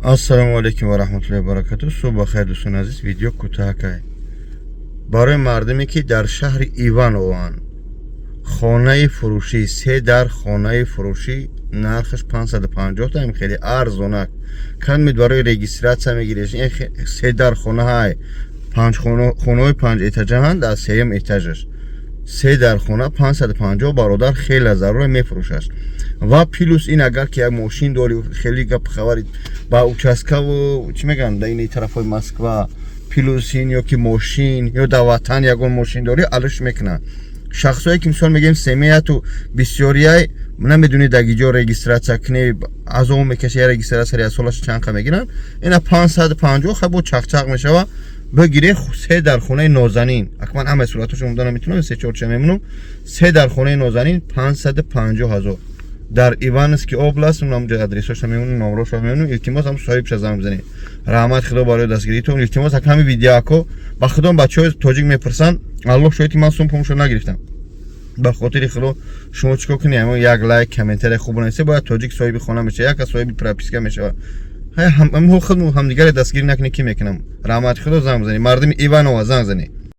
ассалому алейкум ва рахматуллоҳи ва баракатуҳ. Субҳ бахайр дӯстон азиз. Видео кӯтаҳакай барои мардуме ки дар шаҳри Иванованд хонаи фурӯшӣ, 3 дар хонаи фурӯшӣ нархаш 550 таим, хеле арзонак. Кан мед барои регистратсия мегиреш. 3 дар хонаҳай 5 хонаҳои 5 этажаҳанд, аз 3 этажаш 3 дар хона 550 бародар хеле зарура мефурӯшаш. Ва плюс ин агар ки як мошин дори хеле гап хабари ба участкаву чӣ мегӯянд дар ини тарафҳои Москва плюс ин ё ки мошин ё дар ватан ягон мошин дори алиш мекунанд. Шахсое ки мисол мегӯем семеяту бисёрияй намедуни дар ҷо регистратсия кунӣ, аз он мекаши регистратсия аз солаш чанқа мегиранд. Ина 550 хабо чақчақ мешава. Бигире 3 дар хонаи нозанин. Акман ҳамаи сураташо мудан наметунам 3-4 ча мемунам. 3 дар хонаи нозанин 550,000. Дар Ивановский област, нам ҷо адресаша мемунам, номераша мемунам. Илтимос ҳам соҳибша занг бизанед. Раҳмат худо барои дастгиритон. Илтимос ҳами видеоако ба худом бачаҳои тоҷик мепурсанд. Аллоҳ шоҳиди ман сум пумшо нагирифтам. Ба хотири худо шумо чикор кунед? Як лайк, комментарий хуб нависед, бояд тоҷик соҳиби хона мешава, як аз соҳиби прописка мешава. ҳамдигаре дастгирӣ накунед, ки мекунам. Раҳмати худо, занг бизанед. Мардуми Иванова занг занед.